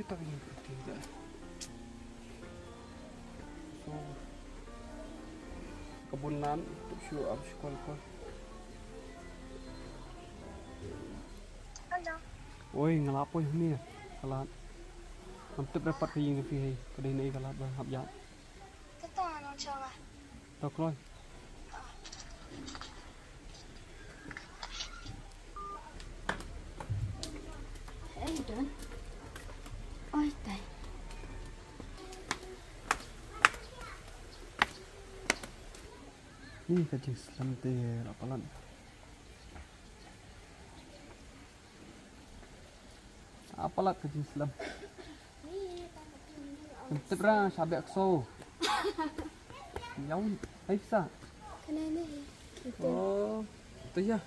ini tapi tidak. So kebunan untuk show up sekolah. Halo. Ôi ngelapoy ni kalat. Mantap dapat ke yang fi kedai ni kalat bah hab ya. Kita anu coba. Tak loy. Don. Oi tai. Ni kacing selam te apalan. Apalah kacing selam. Mantap lah sabi akso. Yaun, ay bisa. Kena ni. Oh, tu ya.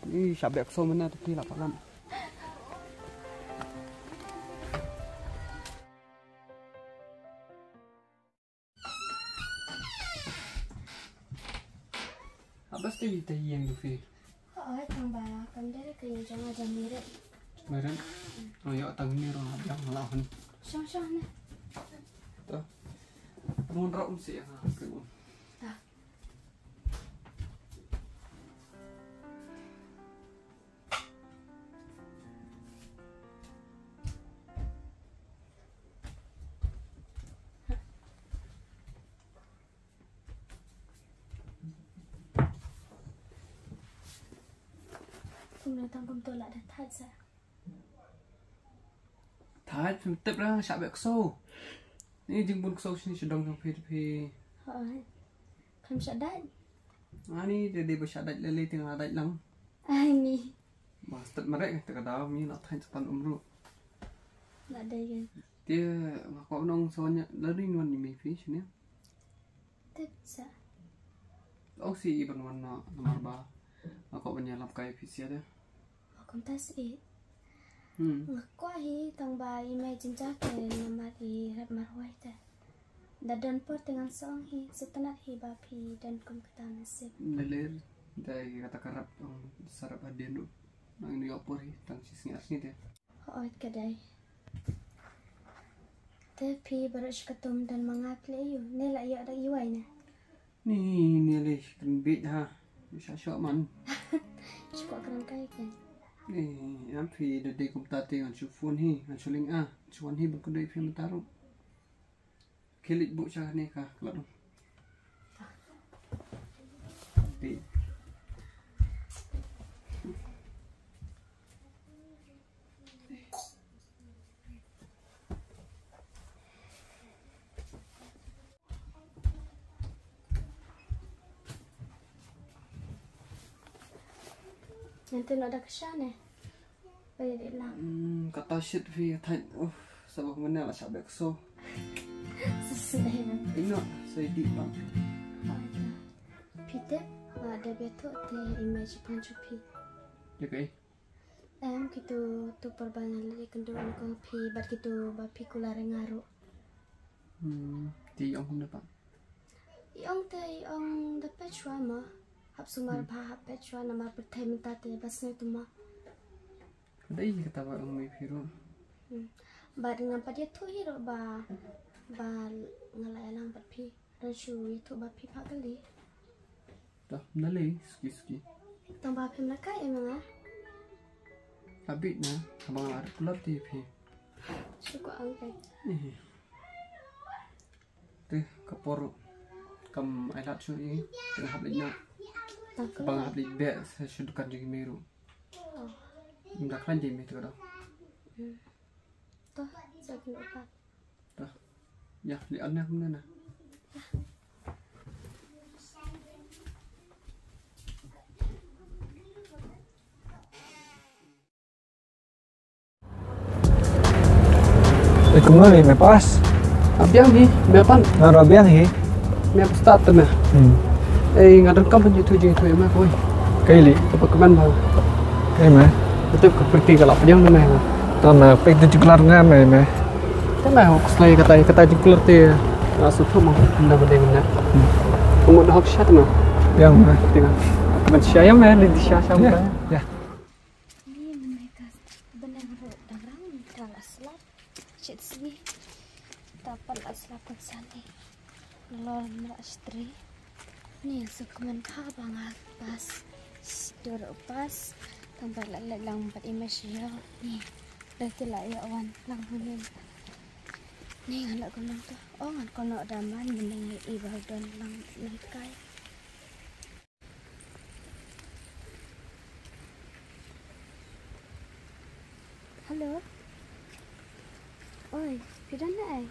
Ni sabi akso mana tu kila apalan. Apa sih teh yang tu fi? Oh, tambah kan dia kayak jangan jam mirip. Meren. Oh ya tang ni orang yang lawan. Syang ni. Tu. Mun ra sih ha. Dah. Kemudian tanggung tolak dah tak sah. Thái tiếp ra sạ bẹc sâu. Ni jing bun sâu sini sedang trong phi. Oh, kan syadat. Ani de bersadat lele tengah adat lang. Ni. Bastard merek tak ada ni nak thain sepan umru. Nak ada kan. Dia kau nong soalnya lari nuan ni phi sini. Tak sah. Oh si iban warna nomor ba. Kau menyalap kai phi sia dia. Aku tak sih. Ngakwa hi tang ba imagine jake nama hi rap marwai ta. Dadan por dengan song hi setelah hi bapi dan kum kata nasib. Leler dari kata karap sarap adian tu. Nang ni opor hi tang sising asni dia. Oh kedai. Tapi baru ketum dan mengapli you. Ni lah ya ada iwai na. Ni le kan bit ha. Bisa syok man. Cukup keren kai kan. Em phi de de kum ta te an chu phun hi an chu ling a chuan hi ban ko dei phi mataru kelit bu cha ne ka klad ti Nanti nak ada kesan eh. Bayar dia lah. Kata shit phi thai sabab mana lah sabek so Sesuai lah. ino sai di bang Pite ada betul te image pancupi. ya kai Em gitu tu perbangan lagi kenduan kong pi bar gitu bapi kular ngaru. ti ong na pa Iong te iong dapat chua ma. Hap sumar pa hap chua nama bertai minta te basnya tu ma. dai kata ba ong mai phiru Ba dengan pada tu hiro ba ngalai lang bapi. Dan shu itu bapi pak kali. ta nale ski Tang bapi mereka emang ah. habit na abang ar kulap ti phi Suka angkai. te kapor kam ai lat chu ni tengah hab lina Takut. bang hab li be sa shudukan jing meru ndak kan di me tu dah Toh, sakit obat. dah ya li anna kumna na Kembali me pas. abiang hi bepan Narabiang hi. me start tu me ngadar kam penju tu jing tu ma koi Kaili. apa keman ba Kai me. betul ke perti kalau abiang me Ton pek tu kelar ngam me. thế mà học slay kata jing kelar te sutu mo nda bade mina mo dah hok shat ma Yang me. tengah man syaya me li di syasha Ya. Ya. Ini mereka benar-benar darang dalam selat. selatan sana. Lalu merah istri. Nih sekumen banget pas dorok pas tambah lang empat image ya. Nih berarti lah ya awan lang hunin. Nih anak gunung tuh. Oh ngan kono daman mendengi ibau dan lang nangkai. Halo. Oi, pidan na ay.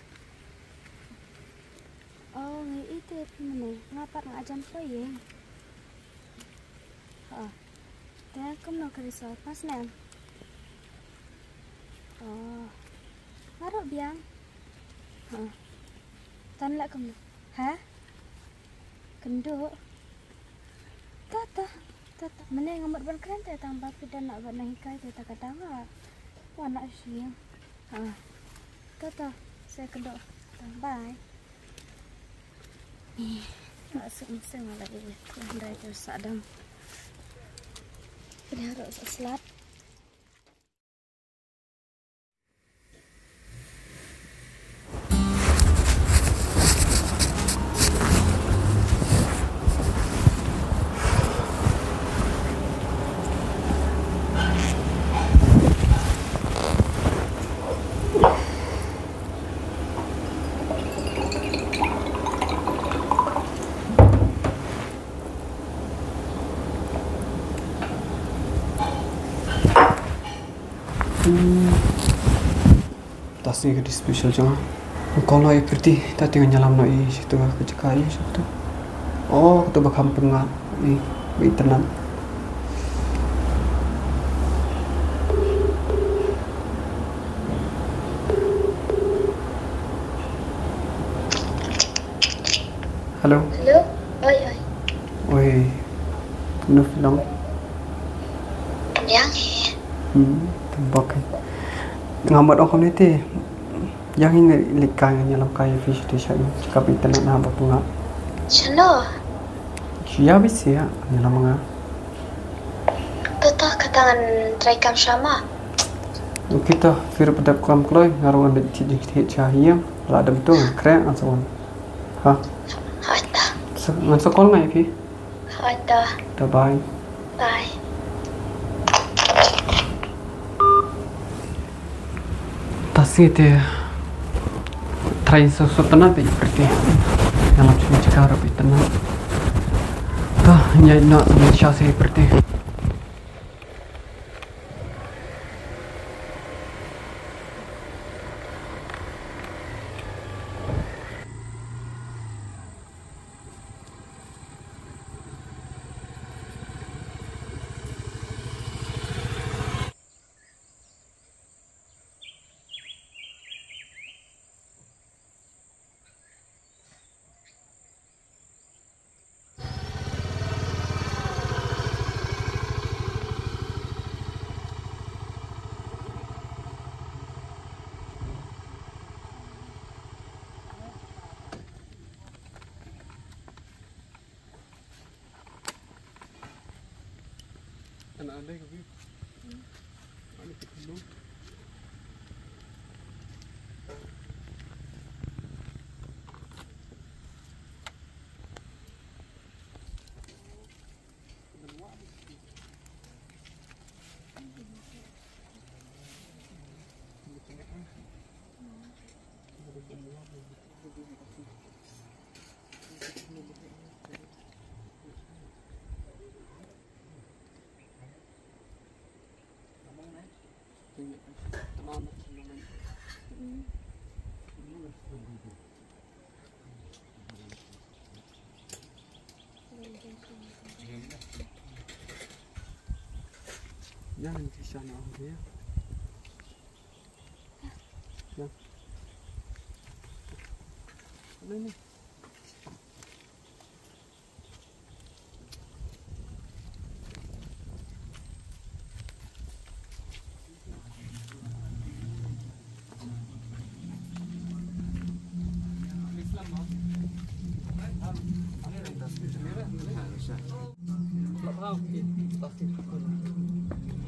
Oh, ngi itit mana? Ngapa ngajam poyeng? Oh. Dia kamu nak risau pas nem. Oh. Marok biang. Oh. Tan lak kamu. Ha? Kenduk. Tata. Mana ngamut ban keren teh tambah pidan nak ban hikai teh tak kadang. Warna siang. Tata, saya kedok. Bye. Nih, masuk lagi. Landai terus sadam. Ini harus selat. Tas ni kadi special jangan. Kalau ai perti tak tinggal nyalam nak situ kecakai situ. Oh, kita bakam pengap ni internet. Halo. Halo. Oi. Oi. Kena film. Yang Tembak. Ngambat orang community. Yang ini likai nyalam kaya fish dish ini. Cakap internet nak bunga. Chalo. Siapa bisa ya nyalam nga. Betah katangan traikam sama. Kita fir pedap kam kloy ngaruan de tidik cahaya la ada betul keren asawan. Ha. Ada. Ngan sekolah ngai fi? Ada. Dah bye. Bye. Tasnya teh train sesuatu nanti seperti yang macam cakap rapi tenang. Tah nyai nak Malaysia seperti. Anak ada ke? Anak kita dulu. Jangan di sana ya. Ya. Ini.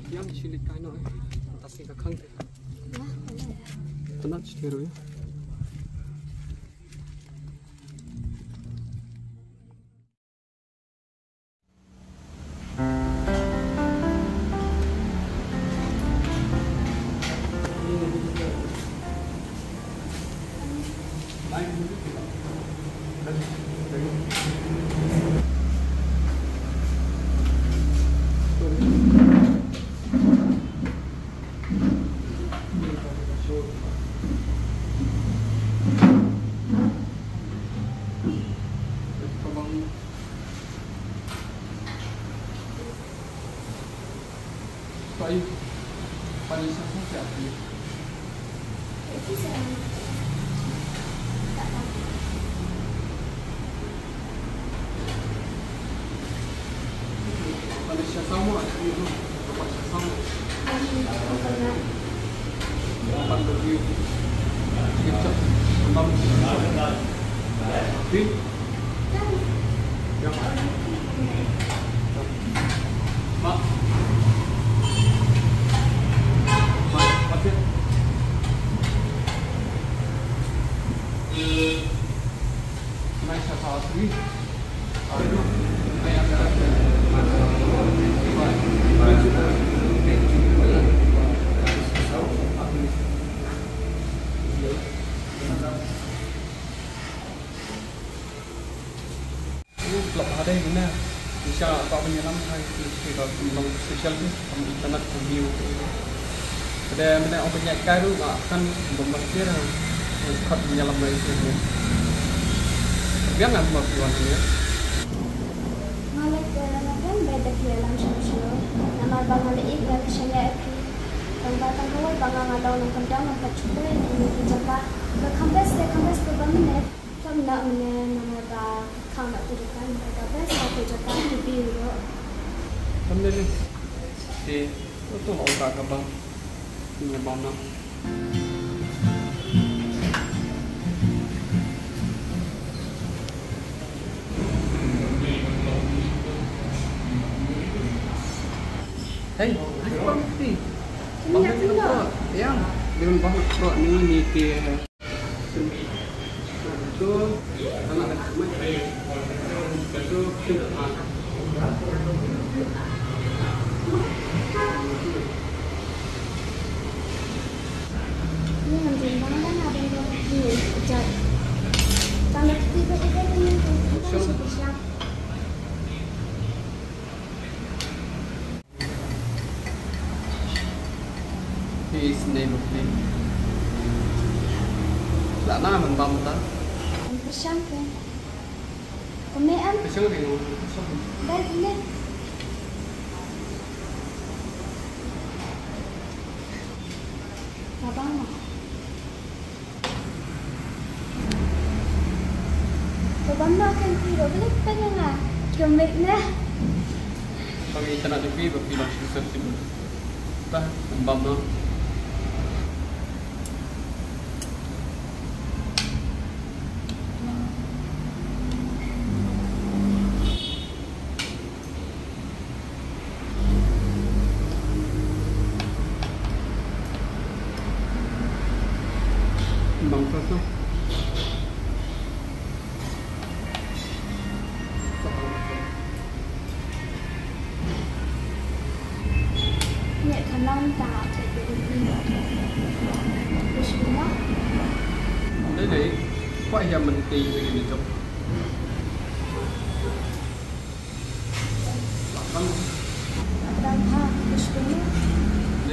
Yang silik kaino tasnya kakang teh. Tenat setiru ya. Vậy paling susah siapa? Itu saya tak tahu. Paling sama itu paling sama. Pernah. Dapat review. Kita tentang tapi yang mak apa naik salah satu itu kayak ada yang mana bisa apa menyelam hai kita belum spesial tu kami internet review ada mana orang penyakai tu akan membaca kat menyelam dari sini biar nggak membuat dia Malik kan beda dalam sosial nama bang Malik dan saya tentang kawal bang ada orang kendang orang cuba ini kita kambes ke banget kami nak nama bang kau nak tunjukkan mereka best aku tunjukkan review lo. Kamu ni itu orang tak bang ini mana? Hey, apa mesti? Minyak telur. Yang dengan bahan pro ni ke itu anak macam itu kita Ini nanti mana ada yang ni jat. Tanah tiba tiba ni tu siapa? His name of him. Lạ na mình bầm ta. Bersyangka. Kemean. Besok ni. Dan ini. Abang. Abang nak kan kira boleh tanya lah. Kemek na. Kami internet TV berpilih susah sih. Tah, bầm na. Bang tu. Nhẹ khả năng tạo thể được gì. Bismillah. Đấy để có giờ mình tìm về mình chụp. Kan Dan ha, bismillah.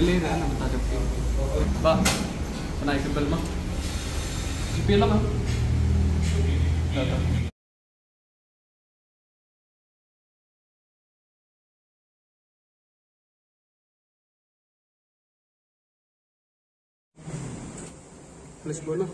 lele dah nak minta chụp. Ba, naik ke bel mah. Cipil lah mah. Dah dah. Let's go now.